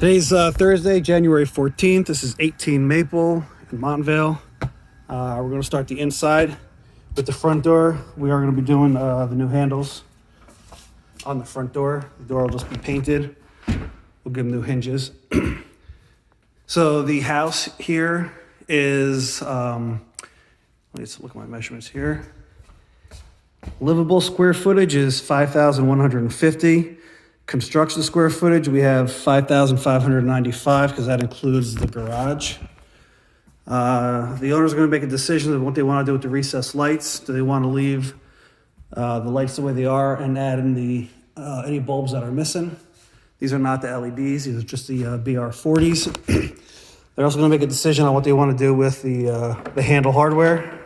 Today's Thursday, January 14th. This is 18 Maple in Montvale. We're going to start the inside with the front door. We are going to be doing the new handles on the front door. The door will just be painted. We'll give them new hinges. So the house here is, let's look at my measurements here. Livable square footage is 5,150. Construction square footage, we have 5,595 because that includes the garage. The owners are going to make a decision of what they want to do with the recessed lights. Do they want to leave the lights the way they are and add in the any bulbs that are missing? These are not the LEDs, these are just the BR40s. They're also going to make a decision on what they want to do with the handle hardware.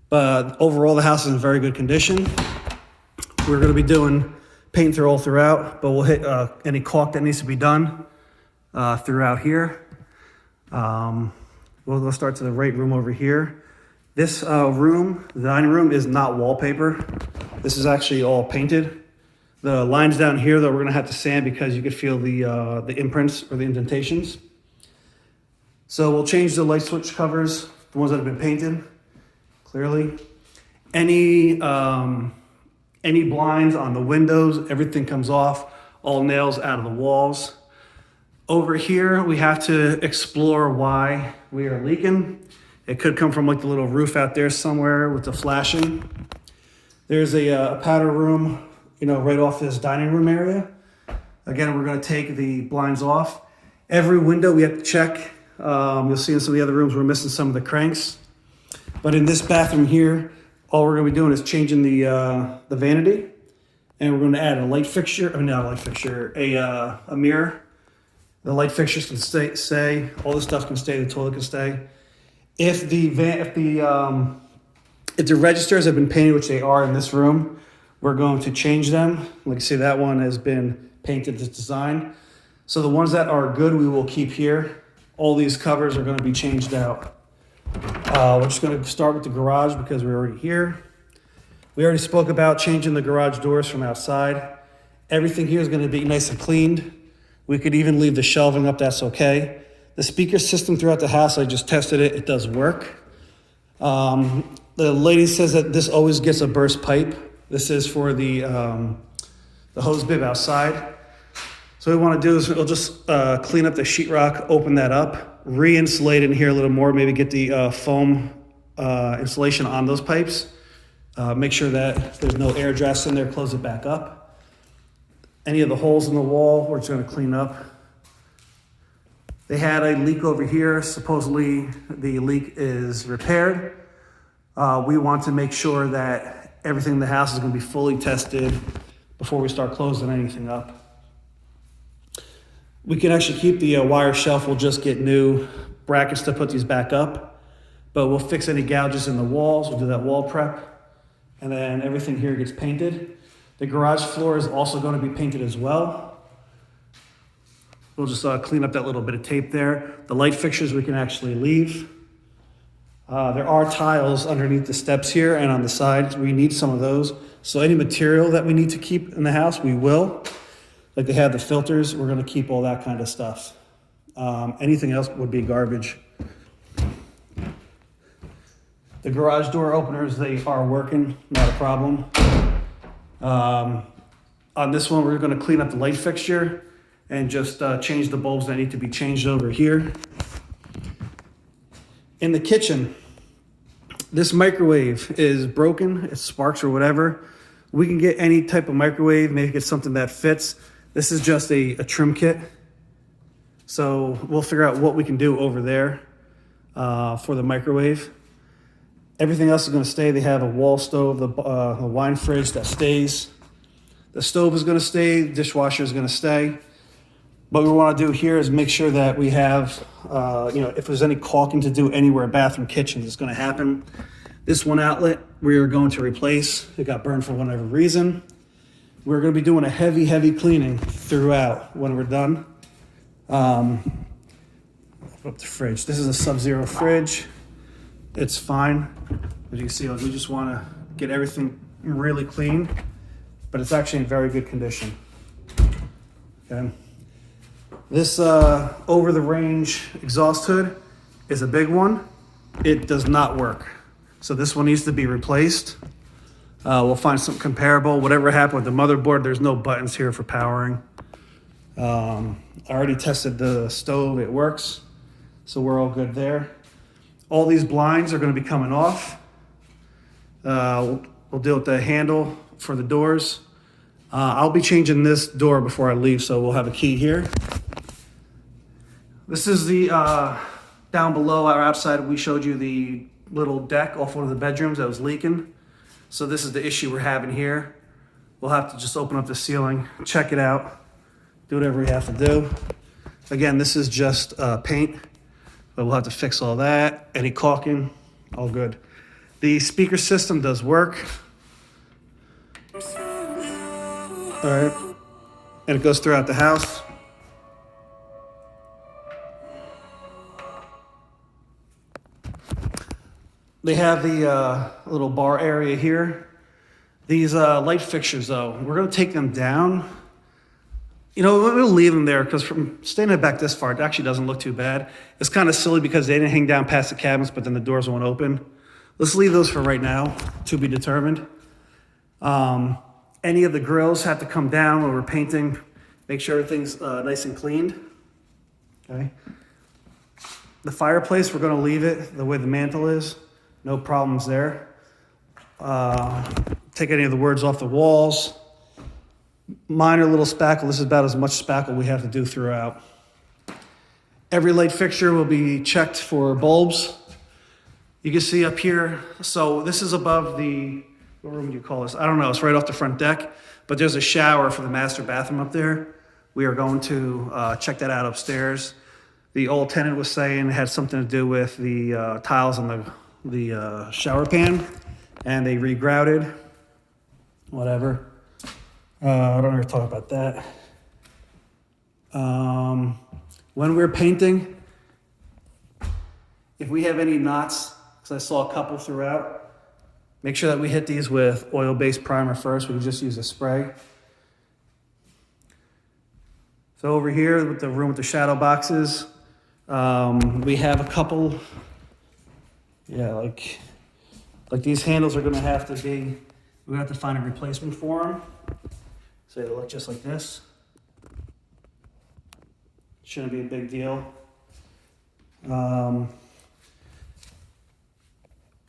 But overall, the house is in very good condition. We're going to be doing paint all throughout, but we'll hit any caulk that needs to be done throughout here. We'll start to the right room over here. This room, the dining room, is not wallpaper. This is actually all painted. The lines down here, though, we're gonna have to sand because you could feel the imprints or the indentations. So we'll change the light switch covers, the ones that have been painted, clearly. Any blinds on the windows, everything comes off, all nails out of the walls. Over here, we have to explore why we are leaking. It could come from like the little roof out there somewhere with the flashing. There's a powder room, right off this dining room area. Again, we're gonna take the blinds off. Every window we have to check. You'll see in some of the other rooms, we're missing some of the cranks. But in this bathroom here, all we're going to be doing is changing the vanity, and we're going to add a light fixture. Not a light fixture, a mirror. The light fixtures can stay. All this stuff can stay. The toilet can stay. If the registers have been painted, which they are in this room, we're going to change them. Like you see, that one has been painted this design. So the ones that are good, we will keep here. All these covers are going to be changed out. We're just going to start with the garage because we're already here. We already spoke about changing the garage doors from outside. Everything here is going to be nice and cleaned. We could even leave the shelving up, that's okay. The speaker system throughout the house, I just tested it, it does work. The lady says that this always gets a burst pipe. This is for the hose bib outside. So what we want to do is we'll just clean up the sheetrock, open that up, re-insulate in here a little more, maybe get the foam insulation on those pipes. Make sure that there's no air drafts in there, close it back up. Any of the holes in the wall, we're just going to clean up. They had a leak over here. Supposedly the leak is repaired. We want to make sure that everything in the house is going to be fully tested before we start closing anything up. We can actually keep the wire shelf. We'll just get new brackets to put these back up, but we'll fix any gouges in the walls. We'll do that wall prep, and then everything here gets painted. The garage floor is also going to be painted as well. We'll just clean up that little bit of tape there. The light fixtures we can actually leave. There are tiles underneath the steps here and on the sides. We need some of those. So any material that we need to keep in the house, we will. Like they have the filters, we're gonna keep all that kind of stuff. Anything else would be garbage. The garage door openers, they are working, not a problem. On this one, we're gonna clean up the light fixture and just change the bulbs that need to be changed over here. In the kitchen, this microwave is broken, it sparks or whatever. We can get any type of microwave, maybe get something that fits. This is just a trim kit. So we'll figure out what we can do over there for the microwave. Everything else is gonna stay. They have a wall stove, the wine fridge that stays. The stove is gonna stay, the dishwasher is gonna stay. What we wanna do here is make sure that we have, if there's any caulking to do anywhere, bathroom, kitchen, it's gonna happen. This one outlet we are going to replace. It got burned for whatever reason. We're going to be doing a heavy cleaning throughout when we're done. Up the fridge. This is a Sub-Zero fridge. It's fine. As you can see, we just want to get everything really clean, but it's actually in very good condition. Okay. This over the range exhaust hood is a big one. It does not work. So this one needs to be replaced. We'll find something comparable. Whatever happened with the motherboard, there's no buttons here for powering. I already tested the stove, it works. So we're all good there. All these blinds are gonna be coming off. We'll deal with the handle for the doors. I'll be changing this door before I leave, so we'll have a key here. This is the, down below our outside, we showed you the little deck off one of the bedrooms that was leaking. So this is the issue we're having here. We'll have to just open up the ceiling, check it out, do whatever we have to do. Again, this is just paint, but we'll have to fix all that. Any caulking, all good. The speaker system does work. All right, and it goes throughout the house. They have the little bar area here. These light fixtures, though, we're going to take them down. You know, we'll leave them there because from standing back this far, it actually doesn't look too bad. It's kind of silly because they didn't hang down past the cabinets, but then the doors won't open. Let's leave those for right now, to be determined. Any of the grills have to come down when we're painting. Make sure everything's nice and cleaned. Okay. The fireplace, we're going to leave it the way the mantle is. No problems there. Take any of the words off the walls. Minor little spackle. This is about as much spackle we have to do throughout. Every light fixture will be checked for bulbs. You can see up here, so this is above the, what room do you call this? I don't know, it's right off the front deck, but there's a shower for the master bathroom up there. We are going to check that out upstairs. The old tenant was saying it had something to do with the tiles on the shower pan, and they regrouted, whatever. I don't ever talk about that. When we're painting, if we have any knots, because I saw a couple throughout, make sure that we hit these with oil-based primer first. We can just use a spray. So over here with the room with the shadow boxes, we have a couple, like these handles are gonna have to be, we're gonna have to find a replacement for them. So they look just like this. Shouldn't be a big deal.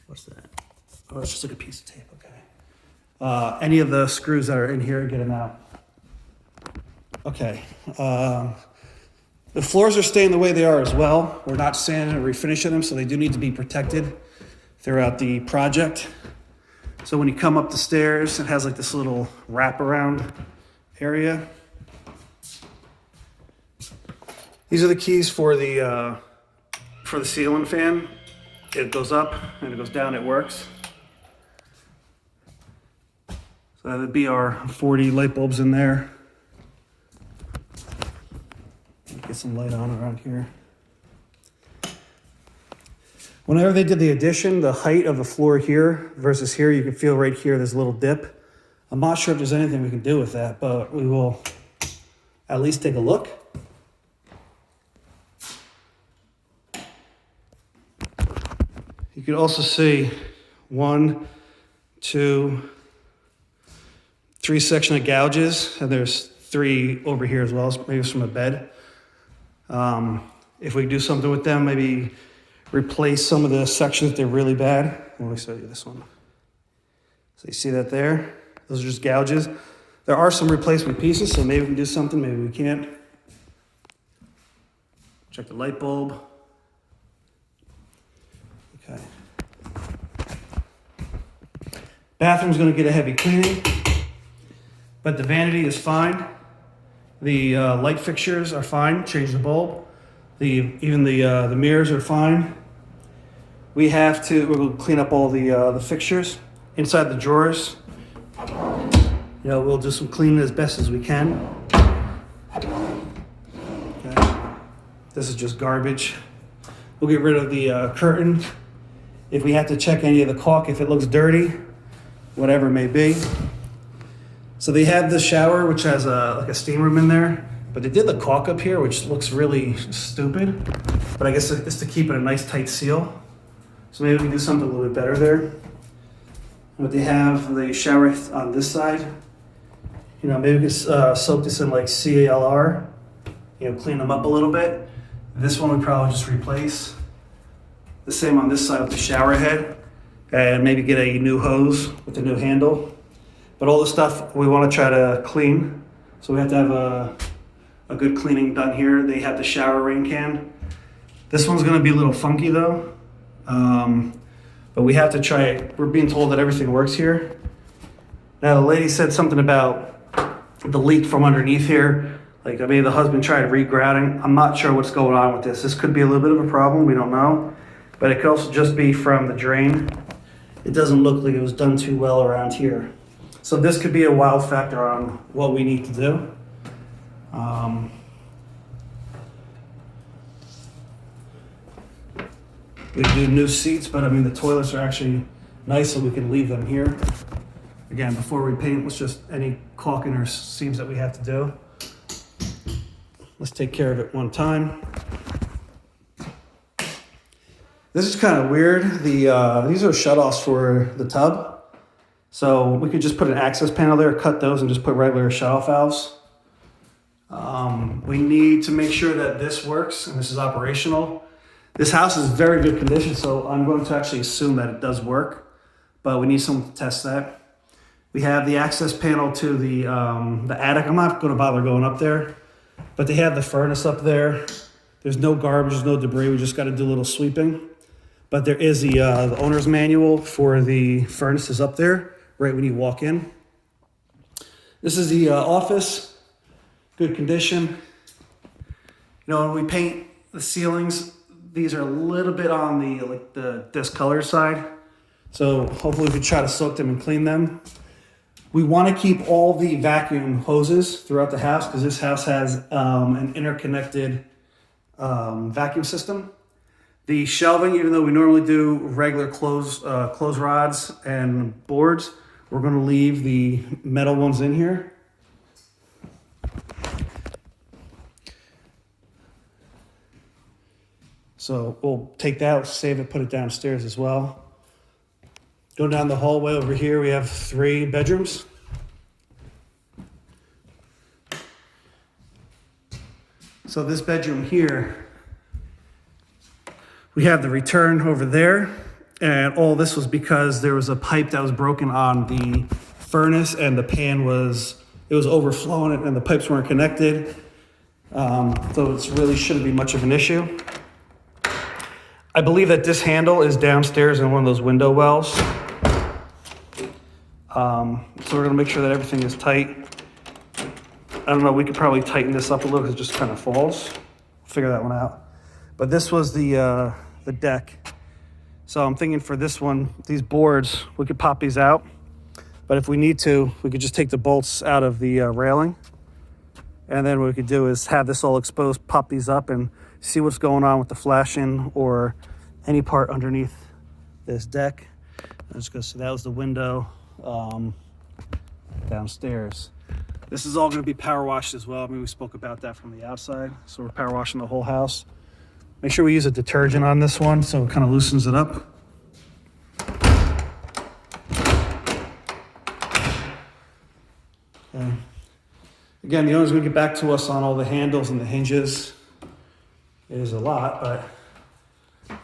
What's that? Oh, it's just like a piece of tape, okay. Any of the screws that are in here, get them out. Okay. The floors are staying the way they are as well. We're not sanding or refinishing them, so they do need to be protected throughout the project. So when you come up the stairs, it has like this little wraparound area. These are the keys for the ceiling fan. It goes up and it goes down, it works. So that would be our 40 light bulbs in there. Get some light on around here. Whenever they did the addition, the height of the floor here versus here, you can feel right here, there's a little dip. I'm not sure if there's anything we can do with that, but we will at least take a look. You can also see 1, 2, 3 section of gouges, and there's 3 over here as well. Maybe it's from a bed. If we do something with them, maybe replace some of the sections if they're really bad. Let me show you this one. So you see that there? Those are just gouges. There are some replacement pieces, so maybe we can do something, maybe we can't. Check the light bulb. Okay. Bathroom's gonna get a heavy cleaning, but the vanity is fine. The light fixtures are fine, change the bulb. Even the mirrors are fine. We'll clean up all the fixtures. Inside the drawers, we'll do some cleaning as best as we can. Okay. This is just garbage. We'll get rid of the curtain. If we have to check any of the caulk, if it looks dirty, whatever it may be. So they have the shower, which has like a steam room in there. But they did the caulk up here, which looks really stupid. But I guess it's to keep it a nice tight seal. So maybe we can do something a little bit better there. But they have the shower on this side. You know, maybe we could soak this in like CALR. You know, clean them up a little bit. This one we probably just replace. The same on this side with the shower head. And maybe get a new hose with a new handle. But all the stuff we want to try to clean. So we have to have a good cleaning done here. They have the shower rain can. This one's gonna be a little funky though. But we have to try it. We're being told that everything works here. Now the lady said something about the leak from underneath here. Like maybe the husband tried regrouting. I'm not sure what's going on with this. This could be a little bit of a problem, we don't know. But it could also just be from the drain. It doesn't look like it was done too well around here. So this could be a wild factor on what we need to do. We do new seats, but I mean the toilets are actually nice, so we can leave them here. Again, before we paint, it's just any caulking or seams that we have to do. Let's take care of it one time. This is kind of weird. These are shutoffs for the tub. So we could just put an access panel there, cut those, and just put regular shutoff valves. We need to make sure that this works and this is operational. This house is very good condition, so I'm going to actually assume that it does work, but we need someone to test that. We have the access panel to the attic. I'm not going to bother going up there, but they have the furnace up there. There's no garbage, there's no debris. We just got to do a little sweeping. But there is the owner's manual for the furnaces up there, right when you walk in. This is the office, good condition. You know, when we paint the ceilings, these are a little bit on the discolored side. So hopefully we can try to soak them and clean them. We want to keep all the vacuum hoses throughout the house because this house has an interconnected vacuum system. The shelving, even though we normally do regular clothes rods and boards, we're going to leave the metal ones in here. So we'll take that, save it, put it downstairs as well. Go down the hallway over here, we have 3 bedrooms. So this bedroom here, we have the return over there, and all this was because there was a pipe that was broken on the furnace and the pan was overflowing and the pipes weren't connected. So it really shouldn't be much of an issue. I believe that this handle is downstairs in one of those window wells. So we're gonna make sure that everything is tight. I don't know, we could probably tighten this up a little because it just kind of falls. Figure that one out. But this was the deck. So I'm thinking for this one, these boards, we could pop these out. But if we need to, we could just take the bolts out of the railing. And then what we could do is have this all exposed, pop these up and see what's going on with the flashing or any part underneath this deck. Let's go. So that was the window downstairs. This is all going to be power washed as well. I mean, we spoke about that from the outside. So we're power washing the whole house. Make sure we use a detergent on this one so it kind of loosens it up. Okay. Again, the owner's going to get back to us on all the handles and the hinges. It is a lot, but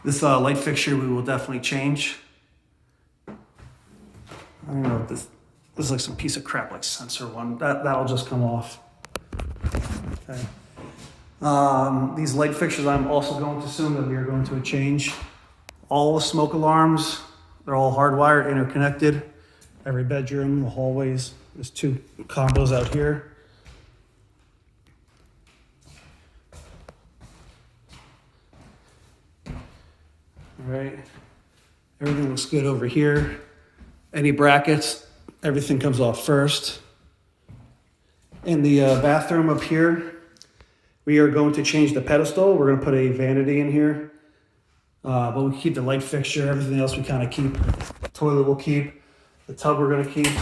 this light fixture we will definitely change. I don't know if this is like some piece of crap like sensor one. That'll just come off. Okay. These light fixtures I'm also going to assume that we are going to change. All the smoke alarms, they're all hardwired, interconnected. Every bedroom, the hallways. There's 2 combos out here. All right, everything looks good over here. Any brackets, everything comes off first. In the bathroom up here, we are going to change the pedestal. We're going to put a vanity in here, but we keep the light fixture. Everything else we kind of keep. The toilet we'll keep. The tub we're going to keep.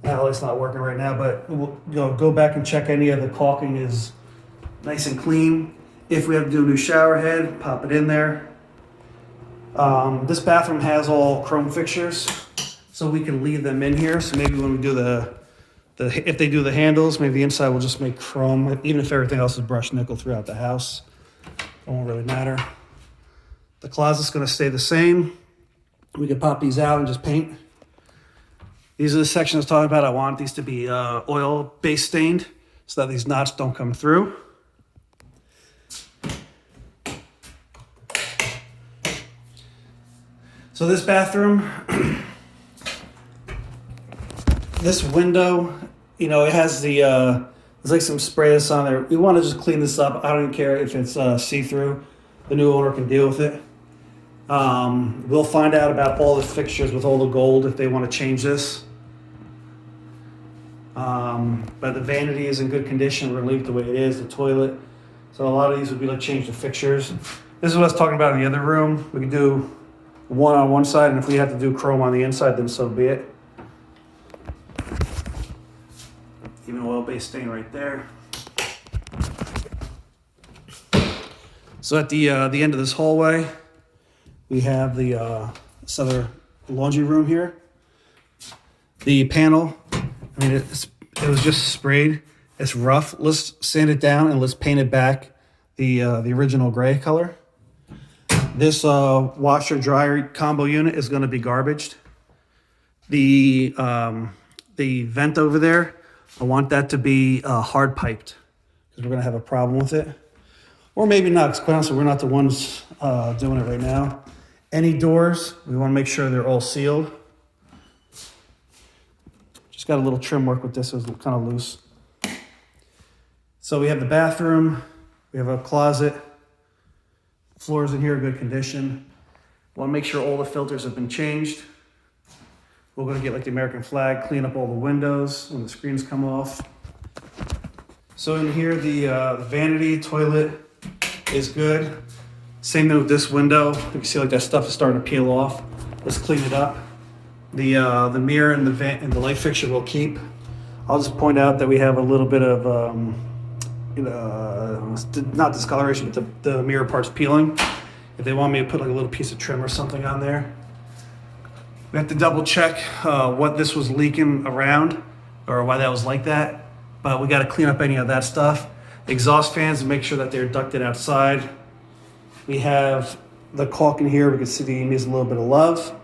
That light's not working right now, but we'll go back and check any of the caulking is nice and clean. If we have to do a new shower head, pop it in there. This bathroom has all chrome fixtures, so we can leave them in here. So maybe when we do if they do the handles, maybe the inside will just make chrome, even if everything else is brushed nickel throughout the house. It won't really matter. The closet's gonna stay the same. We can pop these out and just paint. These are the sections I was talking about. I want these to be oil-based stained so that these knots don't come through. So this bathroom, this window, you know, it has there's like some spray that's on there. We want to just clean this up. I don't even care if it's see-through. The new owner can deal with it. We'll find out about all the fixtures with all the gold if they want to change this. But the vanity is in good condition. We're gonna leave it the way it is, the toilet. So a lot of these would be like change the fixtures. This is what I was talking about in the other room. We could do one on one side, and if we have to do chrome on the inside, then so be it. Even oil-based stain right there. So at the end of this hallway, we have this other laundry room here. The panel, I mean, it was just sprayed. It's rough. Let's sand it down and let's paint it back the original gray color. This washer dryer combo unit is going to be garbaged. The vent over there, I want that to be hard piped because we're going to have a problem with it. Or maybe not, because quite honestly, we're not the ones doing it right now. Any doors, we want to make sure they're all sealed. Just got a little trim work with this, it was kind of loose. So we have the bathroom, we have a closet. Floors in here are good condition. Want to make sure all the filters have been changed. We're going to get like the American flag, clean up all the windows when the screens come off. So in here, the vanity toilet is good. Same thing with this window. You can see like that stuff is starting to peel off. Let's clean it up. The mirror and the light fixture will keep. I'll just point out that we have a little bit of not discoloration, but the mirror part's peeling. If they want me to put like a little piece of trim or something on there. We have to double check what this was leaking around or why that was like that. But we got to clean up any of that stuff. Exhaust fans, and make sure that they're ducted outside. We have the caulk in here. We can see it needs a little bit of love.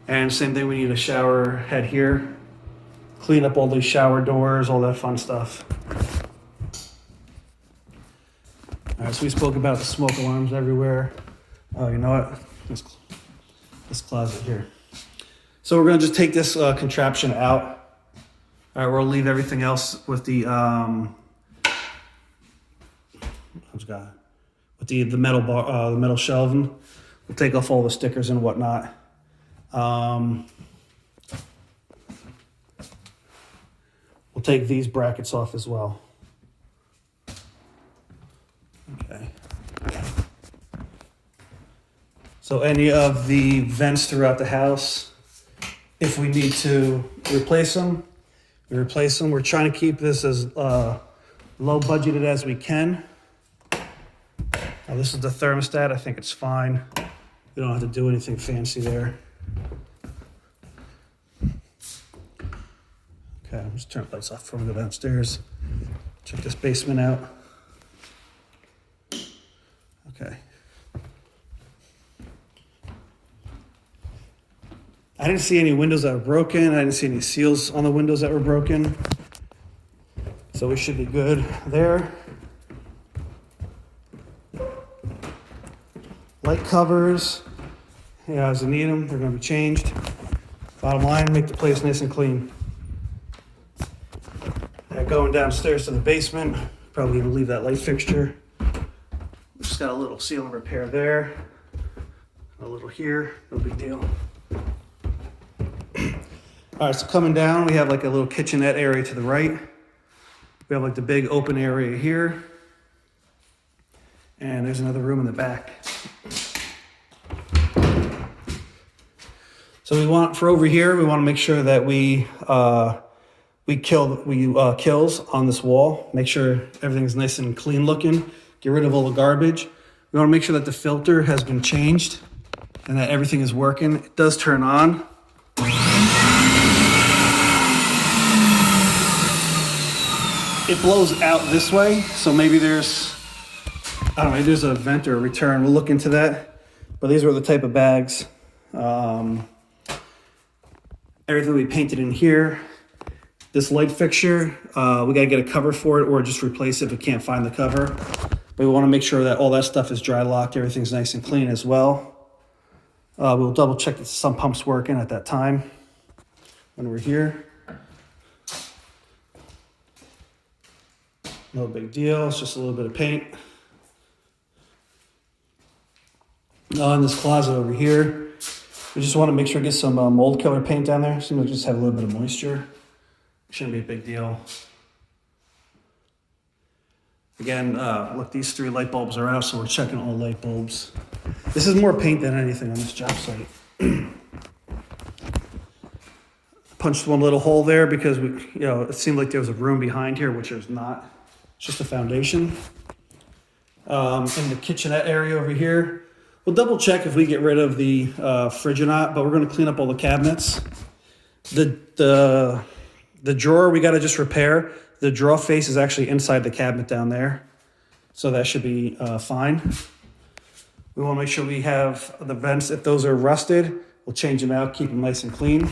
And same thing, we need a shower head here. Clean up all these shower doors, all that fun stuff. All right, so we spoke about the smoke alarms everywhere. Oh, you know what? This closet here. So we're gonna just take this contraption out. All right, we'll leave everything else with the the metal bar, the metal shelving. We'll take off all the stickers and whatnot. We'll take these brackets off as well. Okay. So any of the vents throughout the house, if we need to replace them, we replace them. We're trying to keep this as low budgeted as we can. Now this is the thermostat. I think it's fine. We don't have to do anything fancy there. Okay, I'll just turn the lights off before we go downstairs. Check this basement out. Okay. I didn't see any windows that were broken. I didn't see any seals on the windows that were broken. So we should be good there. Light covers, yeah, as you need them, they're going to be changed. Bottom line, make the place nice and clean. Going downstairs to the basement, probably going to leave that light fixture. Just got a little seal and repair there. A little here, no big deal. All right, so coming down, we have like a little kitchenette area to the right. We have like the big open area here. And there's another room in the back. So we want, for over here, we want to make sure that we kills on this wall. Make sure everything's nice and clean looking. Get rid of all the garbage. We want to make sure that the filter has been changed and that everything is working. It does turn on. It blows out this way, so maybe there's, I don't know, maybe there's a vent or a return. We'll look into that. But these were the type of bags. Everything we painted in here. This light fixture, we gotta get a cover for it or just replace it if we can't find the cover. But we wanna make sure that all that stuff is dry locked, everything's nice and clean as well. We'll double check that some pumps working at that time when we're here. No big deal, it's just a little bit of paint. In this closet over here, we just want to make sure to get some mold killer paint down there. Seems like just have a little bit of moisture. Shouldn't be a big deal. Again, look, these 3 light bulbs are out, so we're checking all light bulbs. This is more paint than anything on this job site. Punched one little hole there because it seemed like there was a room behind here, which there's not. It's just a foundation. In the kitchenette area over here, we'll double check if we get rid of the fridge or not, but we're going to clean up all the cabinets. The drawer we got to just repair. The drawer face is actually inside the cabinet down there, so that should be fine. We want to make sure we have the vents. If those are rusted, we'll change them out, keep them nice and clean.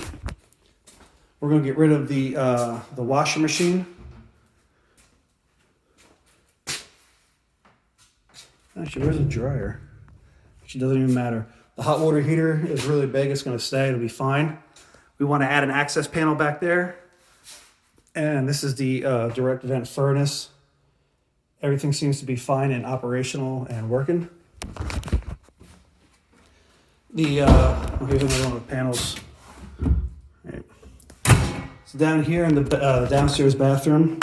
We're going to get rid of the washing machine. Actually, where's the dryer? Actually, doesn't even matter. The hot water heater is really big. It's going to stay. It'll be fine. We want to add an access panel back there. And this is the direct vent furnace. Everything seems to be fine and operational and working. Here's another one of the panels. Right. So down here in the downstairs bathroom,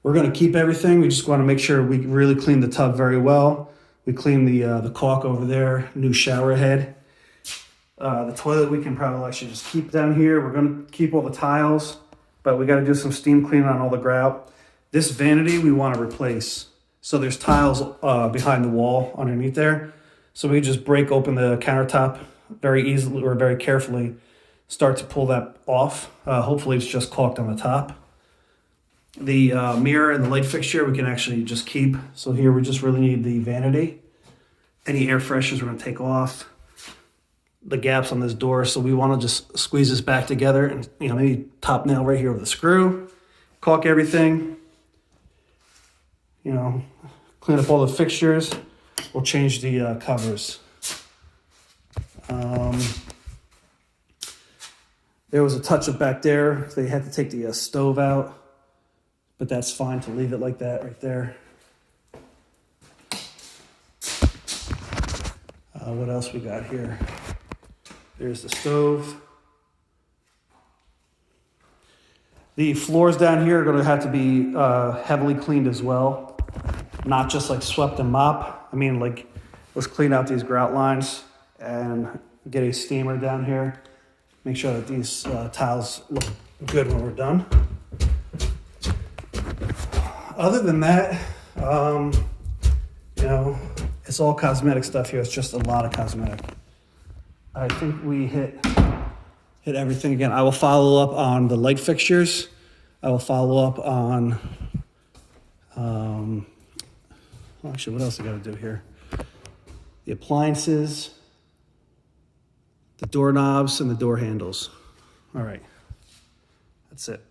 we're going to keep everything. We just want to make sure we really clean the tub very well. We clean the caulk over there, new shower head. The toilet we can probably actually just keep down here. We're going to keep all the tiles, but we got to do some steam cleaning on all the grout. This vanity we want to replace. So there's tiles behind the wall underneath there. So we just break open the countertop very easily or very carefully, start to pull that off. Hopefully it's just caulked on the top. The mirror and the light fixture we can actually just keep. So here we just really need the vanity. Any air fresheners we're going to take off. The gaps on this door, so we want to just squeeze this back together and maybe top nail right here with a screw. Caulk everything. Clean up all the fixtures. We'll change the covers. There was a touch-up back there. They had to take the stove out. But that's fine to leave it like that right there. What else we got here? There's the stove. The floors down here are going to have to be heavily cleaned as well. Not just like swept and mop. I mean, like, let's clean out these grout lines and get a steamer down here. Make sure that these tiles look good when we're done. Other than that, it's all cosmetic stuff here. It's just a lot of cosmetic. I think we hit everything again. I will follow up on the light fixtures. I will follow up on, actually, what else I got to do here? The appliances, the doorknobs, and the door handles. All right, that's it.